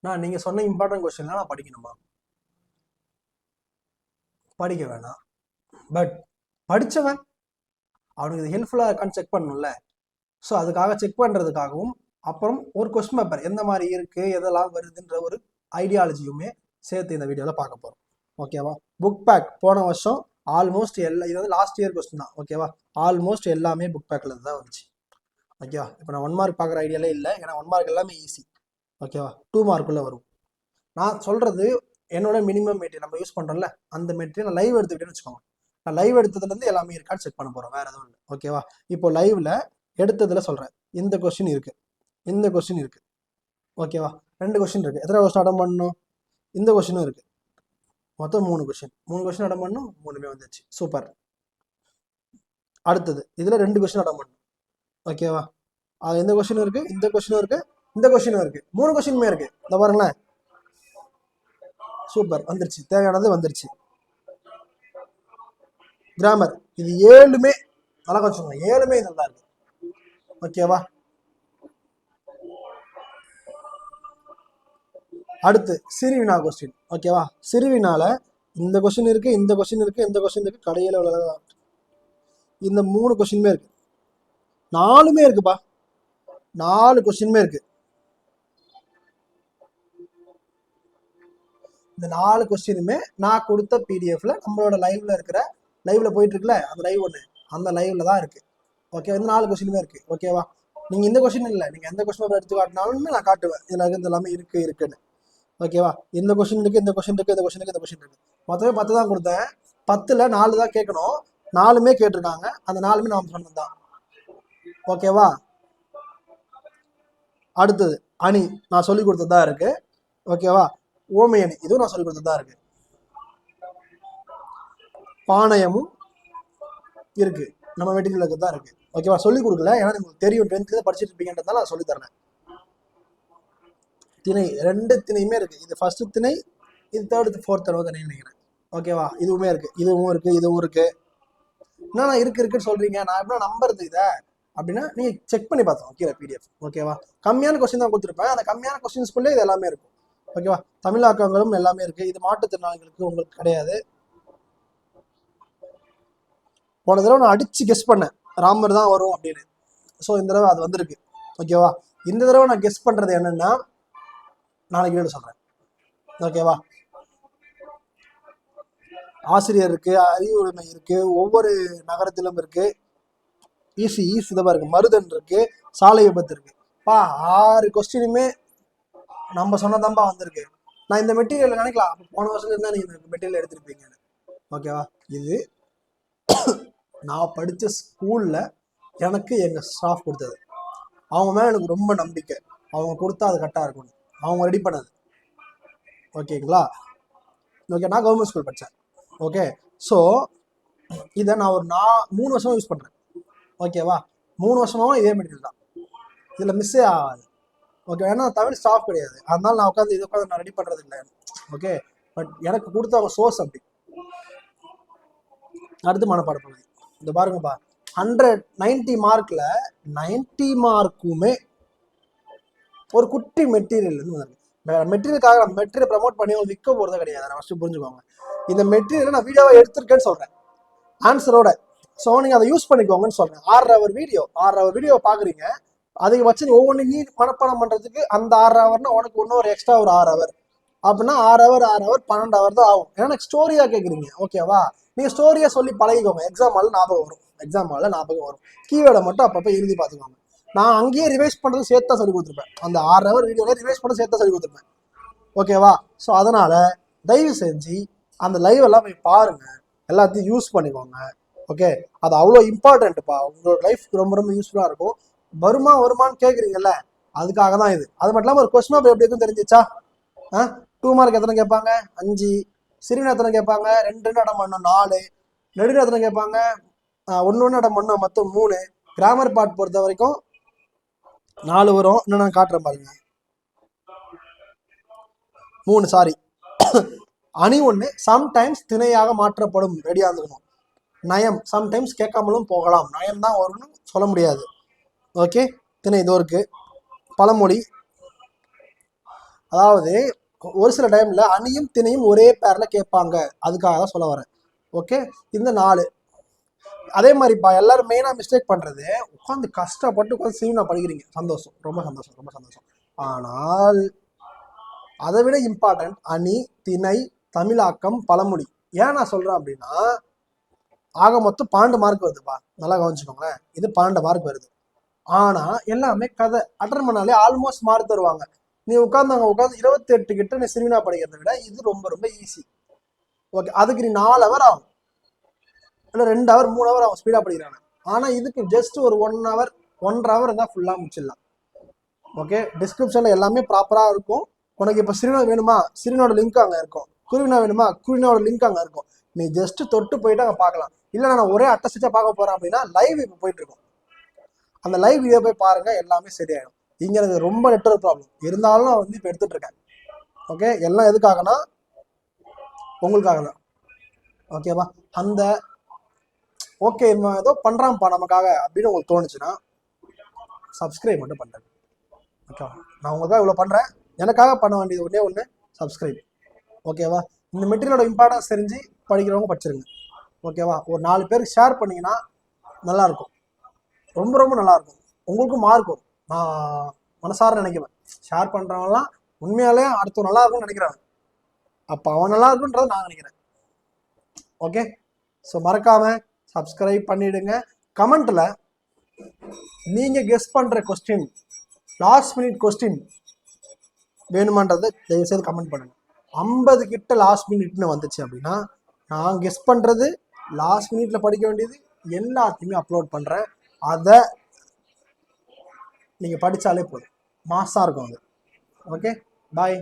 நான் நீங்க சொன்ன இம்பார்ட்டன்ட் கொஸ்டின்லாம் நான் படிக்கணுமா? படிக்க வேணாம். பட் படிச்சவன் அவனுக்கு இது ஹெல்ப்ஃபுல்லா இருக்கான்னு செக் பண்ணணும்ல. ஸோ அதுக்காக செக் பண்றதுக்காகவும் அப்புறம் ஒரு கொஸ்டின் பேப்பர் எந்த மாதிரி இருக்கு எதெல்லாம் வருதுன்ற ஒரு ஐடியாலஜியுமே சேர்த்து இந்த வீடியோவில் பார்க்க போகிறோம். ஓகேவா? புக் பேக் போன வருஷம் ஆல்மோஸ்ட் எல்லா இது வந்து லாஸ்ட் இயர் கொஸ்டின் தான். ஓகேவா? ஆல்மோஸ்ட் எல்லாமே புக் பேக்கில் தான் வந்துச்சு. ஓகேவா? இப்போ நான் 1 மார்க் பார்க்குற ஐடியாலே இல்லை, ஏன்னா 1 மார்க் எல்லாமே ஈஸி. ஓகேவா? 2 மார்க்குள்ளே வரும். நான் சொல்கிறது என்னோட மினிமம் மெட்டீரியல் நம்ம யூஸ் பண்ணுறோம்ல, அந்த மெட்டீரியல் நான் லைவ் எடுத்துக்கிட்டேன்னு வச்சுக்கோங்க. நான் லைவ் எடுத்ததுலேருந்து எல்லாமே இருக்கான்னு செக் பண்ண போகிறோம், வேறு எதுவும் இல்லை. ஓகேவா? இப்போ லைவில் எடுத்ததில் சொல்கிறேன், இந்த கொஸ்டின் இருக்குது, இந்த கொஸ்டின் இருக்குது. ஓகேவா? 2 கொஸ்டின் இருக்குது. எத்தனை கொஸ்டின் அட்டன் பண்ணணும்? இந்த கொஸ்டினும் இருக்குது. மொத்தம் 3 கொஸ்டின் அட்டன் பண்ணணும். 3மே வந்துச்சு. சூப்பர். அடுத்தது இதில் 2 கொஸ்டின் அட்டன் பண்ணணும். ஓகேவா? அது எந்த கொஸ்டினும் இருக்குது, இந்த கொஸ்டினும் இருக்குது, இந்த கொஸ்டினும் இருக்குது. 3 கொஸ்டினுமே இருக்குது. இந்த பாருங்களேன். சூப்பர், வந்துருச்சு, தேவையானது வந்துருச்சு. கிராமர் இது 7மே நல்லா வச்சுக்கோங்க, 7மே நல்லா இருக்கு. ஓகேவா? அடுத்து சிறுவினா கொஸ்டின். ஓகேவா? சிறுவினால இந்த கொஸ்டின் இருக்கு, இந்த கொஸ்டின் இருக்கு, இந்த கொஸ்டின் இருக்கு, கடையில இந்த 3 கொஸ்டினுமே இருக்கு. 4மே இருக்குப்பா, 4 கொஸ்டினுமே இருக்கு. இந்த 4 கொஸ்டினுமே நான் கொடுத்த பிடிஎஃப்ல நம்மளோட லைவ்ல போயிட்டு இருக்குல்ல, அந்த லைவ் ஒன்று, அந்த லைவ்ல தான் இருக்கு. ஓகே, இந்த 4 கொஸ்டினுமே இருக்கு. ஓகேவா? நீங்க இந்த கொஸ்டின் இல்லை, நீங்க எந்த கொஸ்டின் எடுத்து காட்டினாலுமே நான் காட்டுவேன் இதுல இருந்து எல்லாமே இருக்குன்னு. ஓகேவா? இந்த கொஸ்டின் இருக்கு, இந்த கொஸ்டின் இருக்கு, இந்த கொஸ்டின் இருக்கு, இந்த கொஸ்டின் இருக்கு. மொத்தமே 10 தான் கொடுத்தேன். 10ல் 4 தான் கேட்கணும். 4மே கேட்டிருக்காங்க. அந்த 4மே நான் சொன்னது தான். ஓகேவா? அடுத்தது அணி நான் சொல்லி கொடுத்ததா இருக்கு. ஓகேவா? ஓமை அணி இதுவும் நான் சொல்லி கொடுத்ததா இருக்கு. பாணயமும் இருக்கு, நம்ம மெட்டீரியலுக்கு தான் இருக்கு. ஓகேவா? சொல்லி கொடுக்கல, ஏன்னா உங்களுக்கு தெரியும் 10th படிச்சுட்டு இருப்பீங்கன்றதால நான் சொல்லி தரேன். திணை 2 திணையுமே இருக்கு. இது ஃபர்ஸ்ட் திணை, இது 3rd 4th திணை நினைக்கிறேன். ஓகேவா? இதுவுமே இருக்கு, இதுவும் இருக்கு, இதுவும் இருக்கு. என்னன்னா இருக்குன்னு சொல்றீங்க, நான் எப்படி நம்புறது இதை அப்படின்னா நீங்க செக் பண்ணி பார்த்தோம். Okay, PDF. ஓகேவா? கம்மியான கொஸ்டின் தான் கொடுத்துருப்பேன். அந்த கம்மியான கொஸ்டின்ஸ்குள்ளே இது எல்லாமே இருக்கும். ஓகேவா? தமிழாக்கங்களும் எல்லாமே இருக்கு. இது மாற்றுத்திறனாளிகளுக்கு உங்களுக்கு கிடையாது. போன தடவை நான் அடிச்சு கெஸ் பண்ணேன் ராமர் தான் வரும் அப்படின்னு. ஸோ இந்த தடவை அது வந்திருக்கு. ஓகேவா? இந்த தடவை நான் கெஸ் பண்றது என்னன்னா நாளைக்கு வீடு சொல்றேன். ஓகேவா? ஆசிரியர் இருக்கு, அறிவு உரிமை இருக்கு, ஒவ்வொரு நகரத்திலும் இருக்கு. ஈஸி தான் இருக்கு, மருதன் இருக்கு, சாலை விபத்து இருக்கு. 6 கொஸ்டினுமே நம்ம சொன்னதான்பா வந்திருக்கு. நான் இந்த மெட்டீரியல் நினைக்கலாம் போன வருஷத்துல இருந்தா நீங்க இந்த மெட்டீரியல் எடுத்திருப்பீங்க. ஓகேவா? இது நான் படிச்ச ஸ்கூல்ல எனக்கு எங்க ஸ்டாஃப் கொடுத்தது. அவங்க மேல எனக்கு ரொம்ப நம்பிக்கை. அவங்க கொடுத்தா அது கரெக்டா இருக்கும், அவங்க ரெடி பண்ணது. ஓகேங்களா? ஓகே, நான் கவர்மெண்ட் ஸ்கூல் படித்தேன். ஓகே, ஸோ இதை நான் ஒரு 3 வருஷமா யூஸ் பண்ணுறேன். ஓகேவா? 3 வருஷமாவும் இதே மெட்டீரியல் தான், இதில் மிஸ்ஸே ஆகாது. ஓகே, ஏன்னா தமிழ் ஸ்டாஃப் கிடையாது, அதனால நான் உட்காந்து நான் ரெடி பண்ணுறது இல்லை. ஓகே, பட் எனக்கு கொடுத்த அவங்க சோர்ஸ் அப்படி. அடுத்து மனப்பாட பகுதி. இந்த பாருங்கப்பா, 90 மார்க்ல 90 மார்க்குமே ஒரு குட்டி மெட்டீரியல் இருந்து வந்திருக்கு. மெட்டீரியலுக்காக நம்ம மெட்டீரியல் ப்ரமோட் பண்ணி விற்க போகிறதே கிடையாது. நான் ஃபஸ்ட்டு புரிஞ்சுக்கோங்க. இந்த மெட்டீரியல் நான் வீடியோவை எடுத்திருக்கேன்னு சொல்கிறேன் ஆன்சரோட. ஸோ நீங்கள் அதை யூஸ் பண்ணிக்கோங்கன்னு சொல்கிறேன். 6 hour வீடியோ பார்க்குறீங்க, அதுக்கு வச்சு நீ ஒவ்வொன்றும் நீ மனப்பாடம் பண்ணுறதுக்கு அந்த 6 hourனா உனக்கு இன்னும் ஒரு எக்ஸ்ட்ரா ஒரு 6 hour அப்படின்னா 6 hour 12 hour தான் ஆகும். ஏன்னா எனக்கு ஸ்டோரியாக கேட்குறீங்க. ஓகேவா? நீங்கள் ஸ்டோரியாக சொல்லி பழகிக்கோங்க. எக்ஸாம் ஹாலில் ஞாபகம் வரும். கீவேர்டை மட்டும் அப்பப்போ எழுதி பார்த்துக்கோங்க. நான் அங்கேயே ரிவைஸ் பண்ணுறது சேர்த்தா சொல்லி கொடுத்துருப்பேன். அந்த 6 hour வீடியோவில் ரிவைஸ் பண்ண சேர்த்தா சொல்லி கொடுத்துருப்பேன். ஓகேவா? ஸோ அதனால் தயவு செஞ்சு அந்த லைவ் எல்லாம் போய் பாருங்கள், எல்லாத்தையும் யூஸ் பண்ணிக்கோங்க. ஓகே, அது அவ்வளோ இம்பார்ட்டண்ட்டுப்பா, உங்களோட லைஃப்க்கு ரொம்ப ரொம்ப யூஸ்ஃபுல்லாக இருக்கும். வருமானு கேட்குறீங்கல்ல, அதுக்காக தான் இது. அது மட்டும் இல்லாமல் ஒரு கொஸ்டின் பேப்பர் எப்படி இருக்குன்னு தெரிஞ்சிச்சா? 2 மார்க் எத்தனை கேட்பாங்க? 5. சிறுவினா எத்தனை கேட்பாங்க? 2 அடம் பண்ணணும். 4. நெடுவினா எத்தனை கேட்பாங்க? 1 அடம் பண்ணணும். மொத்தம் 3. கிராமர் பார்ட் பொறுத்த வரைக்கும் 4 வரும். இன்னும் நான் காட்டுறேன் பாருங்க. 3, சாரி. அணி 1 சம்டைம்ஸ் திணையாக மாற்றப்படும், ரெடியாக இருந்துக்கணும். நயம் சம்டைம்ஸ் கேட்காமலும் போகலாம், நயம் தான் வரும்னு சொல்ல முடியாது. ஓகே, திணை இதோ இருக்கு. பழமொழி அதாவது ஒரு சில டைம்ல அணியும் திணையும் ஒரே பேர்ல கேட்பாங்க, அதுக்காக தான் சொல்ல வரேன். ஓகே, இந்த 4. அதே மாதிரிப்பா எல்லாரும் மெயினா மிஸ்டேக் பண்றது, உட்காந்து கஷ்டப்பட்டு உட்காந்து சினிமா படிக்கிறீங்க, சந்தோஷம், ரொம்ப சந்தோஷம், ரொம்ப சந்தோஷம். ஆனால் அதை விட இம்பார்ட்டன்ட் அணி, திணை, தமிழாக்கம், பழமொழி. ஏன் நான் சொல்றேன் அப்படின்னா, ஆக மொத்தம் 12 மார்க் வருதுப்பா, நல்லா கவனிச்சுக்கோங்களேன். இது 12 மார்க் வருது. ஆனா எல்லாமே கதை அட்டன் பண்ணாலே ஆல்மோஸ்ட் மார்க் தருவாங்க. நீ உட்காந்து 28 கிட்ட நீ சினிமா படிக்கிறத விட இது ரொம்ப ரொம்ப ஈஸி. ஓகே, அதுக்கு நீ 4 ஹவர் ஆகும், இல்லை 2 ஹவர் 3 ஹவர் ஆகும் ஸ்பீடா படிக்கிறாங்க. ஆனா இதுக்கு ஜஸ்ட் ஒரு 1 ஹவர் 1.5 ஹவர் தான் ஃபுல்லா முடிச்சிடலாம். ஓகே, டிஸ்கிரிப்ஷன்ல எல்லாமே ப்ராப்பரா இருக்கும். உனக்கு இப்போ சிறுநா வேணுமா, சிறுனோட லிங்க் அங்கே இருக்கும். குருவினா வேணுமா, குருவினோட லிங்க் அங்கே இருக்கும். நீ ஜஸ்ட் தொட்டு போயிட்டு அங்கே பார்க்கலாம். இல்லை நான் ஒரே அட்டஸ்டிச்சா பார்க்க போறேன் அப்படின்னா லைவ் இப்போ போயிட்டு இருக்கும், அந்த லைவ் வீடியோ போய் பாருங்க, எல்லாமே சரியாயிடும். இங்க எனக்கு ரொம்ப நெட்வொர்க் ப்ராப்ளம் இருந்தாலும் நான் வந்து இப்போ எடுத்துட்டு இருக்கேன். ஓகே, எல்லாம் எதுக்காகனா உங்களுக்காக தான். ஓகேவா, அந்த ஓகே இவன் ஏதோ பண்றான்ப்பா நமக்காக அப்படின்னு உங்களுக்கு தோணுச்சுன்னா சப்ஸ்கிரைப் மட்டும் பண்ணுறேன். ஓகேவா, நான் உங்களுக்காக இவ்வளோ பண்றேன், எனக்காக பண்ண வேண்டியது ஒன்றே ஒன்று, சப்ஸ்கிரைப். ஓகேவா, இந்த மெட்டீரியலோட இம்பார்ட்டன்ஸ் தெரிஞ்சு படிக்கிறவங்க படிச்சிருங்க. ஓகேவா, ஒரு 4 பேருக்கு ஷேர் பண்ணீங்கன்னா நல்லா இருக்கும், ரொம்ப ரொம்ப நல்லா இருக்கும், உங்களுக்கும் மார்க் வரும். நான் மனசார நினைக்கிறேன், ஷேர் பண்றவங்கலாம் உண்மையாலே அடுத்த நல்லா இருக்கும்னு நினைக்கிறாங்க, அப்ப அவன் நல்லா இருக்குன்றத நான் நினைக்கிறேன். ஓகே, ஸோ மறக்காம சப்ஸ்கிரைப் பண்ணிடுங்க. கமெண்ட்ல நீங்க கெஸ் பண்ற கொஸ்டின், லாஸ்ட் மினிட் கொஸ்டின் வேணுமான்றதை தயவுசெய்து கமெண்ட் பண்ணுங்க. 50 கிட்ட லாஸ்ட் மினிட்னு வந்துச்சு அப்படின்னா நான் கெஸ் பண்றது, லாஸ்ட் மினிட்ல படிக்க வேண்டியது எல்லாத்தையுமே அப்லோட் பண்றேன். அதை நீங்க படிச்சாலே போதும், மாசா இருக்கும் அது. ஓகே, பாய்.